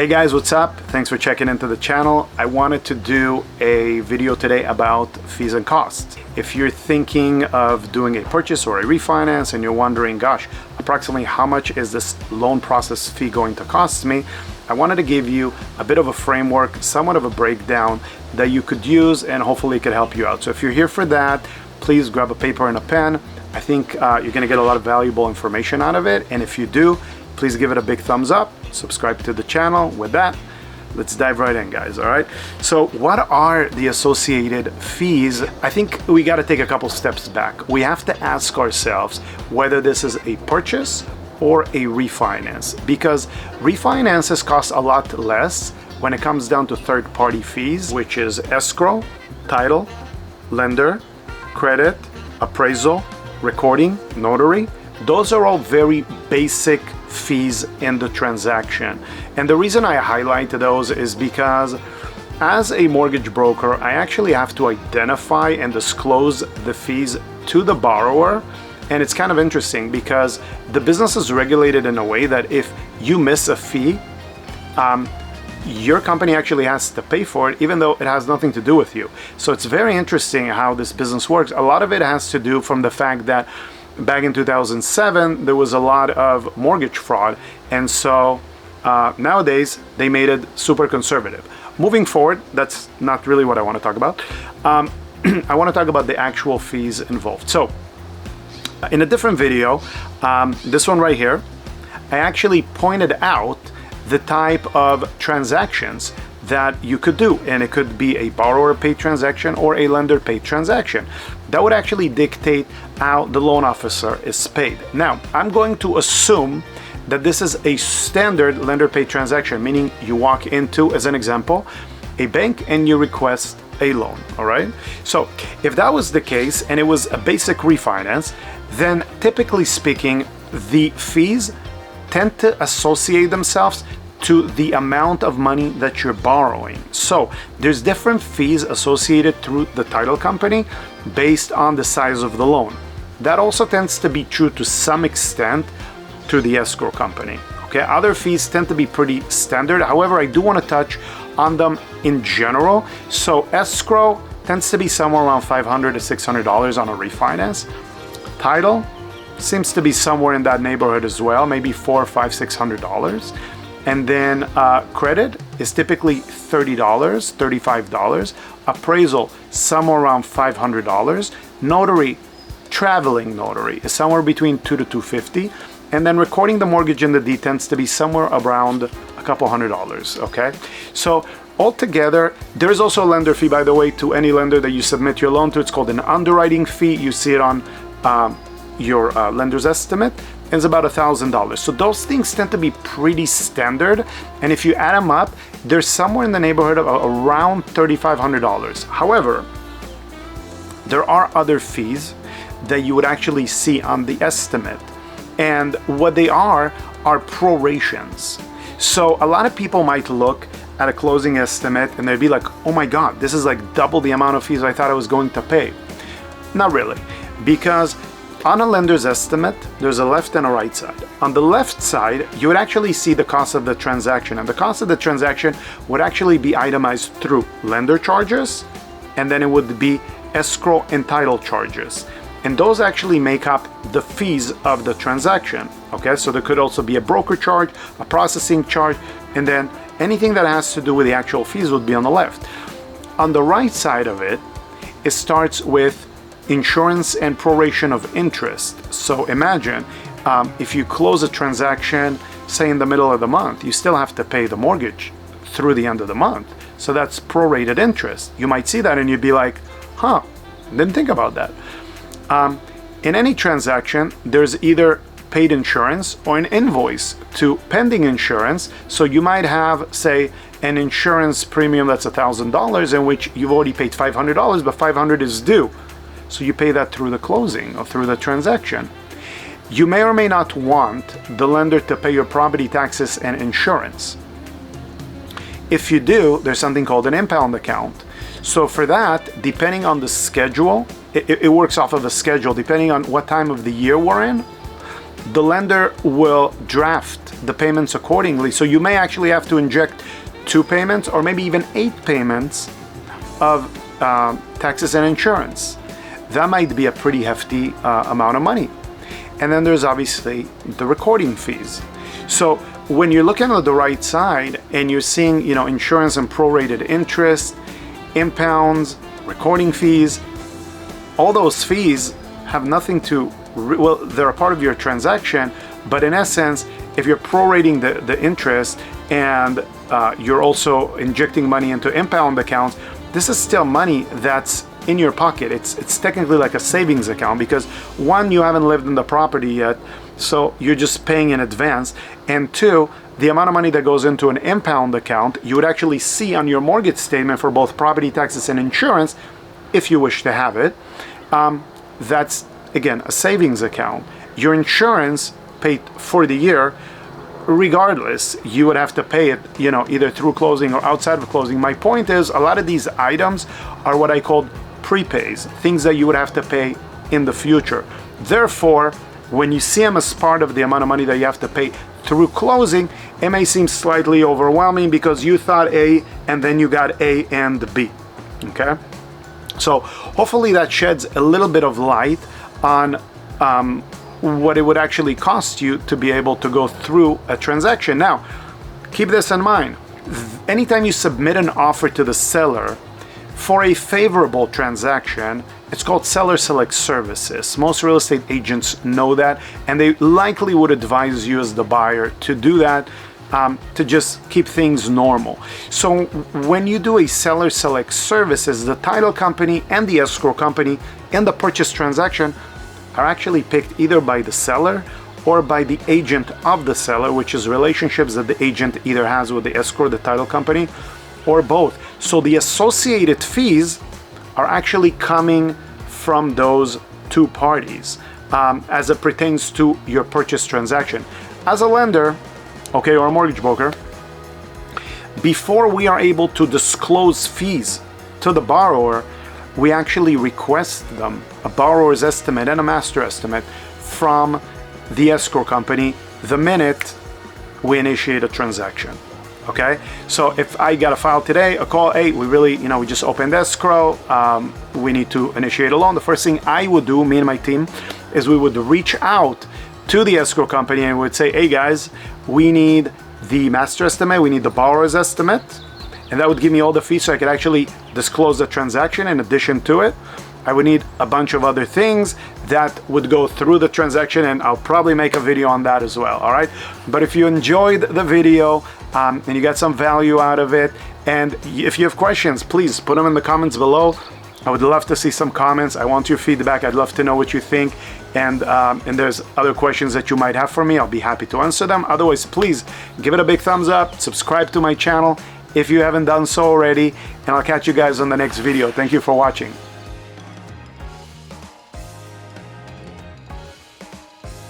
Hey guys, what's up? Thanks for checking into the channel. I wanted to do a video today about fees and costs. If you're thinking of doing a purchase or a refinance and you're wondering, gosh, approximately how much is this loan process fee going to cost me? I wanted to give you a bit of a framework, somewhat of a breakdown that you could use and hopefully it could help you out. So if you're here for that, please grab a paper and a pen. I think you're gonna get a lot of valuable information out of it. And if you do, please give it a big thumbs up, subscribe to the channel. With that, let's dive right in, guys, all right? So what are the associated fees? I think we gotta take a couple steps back. We have to ask ourselves whether this is a purchase or a refinance, because refinances cost a lot less when it comes down to third-party fees, which is escrow, title, lender, credit, appraisal, recording, notary. Those are all very basic fees in the transaction. And the reason I highlight those is because as a mortgage broker, I actually have to identify and disclose the fees to the borrower. And it's kind of interesting because the business is regulated in a way that if you miss a fee, your company actually has to pay for it, even though it has nothing to do with you. So it's very interesting how this business works. A lot of it has to do from the fact that back in 2007, there was a lot of mortgage fraud. And so nowadays, they made it super conservative. Moving forward, that's not really what I want to talk about. I want to talk about the actual fees involved. So in a different video, this one right here, I actually pointed out the type of transactions that you could do, and it could be a borrower paid transaction or a lender paid transaction. That would actually dictate how the loan officer is paid. Now, I'm going to assume that this is a standard lender paid transaction, meaning you walk into, as an example, a bank and you request a loan, all right? So if that was the case and it was a basic refinance, then typically speaking, the fees tend to associate themselves to the amount of money that you're borrowing. So there's different fees associated through the title company based on the size of the loan. That also tends to be true to some extent through the escrow company. Okay, other fees tend to be pretty standard. However, I do want to touch on them in general. So escrow tends to be somewhere around $500 to $600 on a refinance. Title seems to be somewhere in that neighborhood as well, maybe $400, $500, $600. And then credit is typically $30, $35. Appraisal, somewhere around $500. Notary, traveling notary, is somewhere between $200 to $250. And then recording the mortgage in the deed tends to be somewhere around a couple $100, okay? So altogether, there's also a lender fee, by the way, to any lender that you submit your loan to. It's called an underwriting fee. You see it on your lender's estimate. It's about $1,000. So those things tend to be pretty standard. And if you add them up, they're somewhere in the neighborhood of around $3,500. However, there are other fees that you would actually see on the estimate. And what they are prorations. So a lot of people might look at a closing estimate and they'd be like, oh my God, this is like double the amount of fees I thought I was going to pay. Not really, because on a lender's estimate, there's a left and a right side. On the left side, you would actually see the cost of the transaction, and the cost of the transaction would actually be itemized through lender charges, and then it would be escrow and title charges. And those actually make up the fees of the transaction, okay? So there could also be a broker charge, a processing charge, and then anything that has to do with the actual fees would be on the left. On the right side of it, it starts with insurance and proration of interest. So imagine if you close a transaction, say in the middle of the month, you still have to pay the mortgage through the end of the month. So that's prorated interest. You might see that and you'd be like, huh, didn't think about that. In any transaction, there's either paid insurance or an invoice to pending insurance. So you might have, say, an insurance premium that's $1,000 in which you've already paid $500, but $500 is due. So you pay that through the closing or through the transaction. You may or may not want the lender to pay your property taxes and insurance. If you do, there's something called an impound account. So for that, depending on the schedule, it works off of a schedule. Depending on what time of the year we're in, the lender will draft the payments accordingly. So you may actually have to inject 2 payments or maybe even 8 payments of taxes and insurance. That might be a pretty hefty amount of money. And then there's obviously the recording fees. So when you're looking at the right side and you're seeing, insurance and prorated interest, impounds, recording fees, all those fees have nothing to, well, they're a part of your transaction, but in essence, if you're prorating the interest and you're also injecting money into impound accounts, this is still money that's in your pocket. It's technically like a savings account because 1, you haven't lived in the property yet, so you're just paying in advance, and 2, the amount of money that goes into an impound account you would actually see on your mortgage statement for both property taxes and insurance if you wish to have it. That's again a savings account. Your insurance paid for the year, regardless, you would have to pay it, either through closing or outside of closing. My point is, a lot of these items are what I call prepays, things that you would have to pay in the future. Therefore, when you see them as part of the amount of money that you have to pay through closing, it may seem slightly overwhelming because you thought A and then you got A and B. Okay? So hopefully that sheds a little bit of light on what it would actually cost you to be able to go through a transaction. Now, keep this in mind. Anytime you submit an offer to the seller for a favorable transaction, it's called seller select services. Most real estate agents know that, and they likely would advise you as the buyer to do that, to just keep things normal. So when you do a seller select services, the title company and the escrow company in the purchase transaction are actually picked either by the seller or by the agent of the seller, which is relationships that the agent either has with the escrow, the title company, or both. So the associated fees are actually coming from those 2 parties as it pertains to your purchase transaction. As a lender, okay, or a mortgage broker, before we are able to disclose fees to the borrower, we actually request them a borrower's estimate and a master estimate from the escrow company the minute we initiate a transaction. Okay, so if I got a file today, a call, hey, we really, we just opened escrow, we need to initiate a loan. The first thing I would do, me and my team, is we would reach out to the escrow company and would say, hey guys, we need the master estimate, we need the borrower's estimate, and that would give me all the fees so I could actually disclose the transaction. In addition to it, I would need a bunch of other things that would go through the transaction, and I'll probably make a video on that as well, all right? But if you enjoyed the video and you got some value out of it, and if you have questions, please put them in the comments below. I would love to see some comments. I want your feedback. I'd love to know what you think. And there's other questions that you might have for me. I'll be happy to answer them. Otherwise, please give it a big thumbs up. Subscribe to my channel if you haven't done so already. And I'll catch you guys on the next video. Thank you for watching.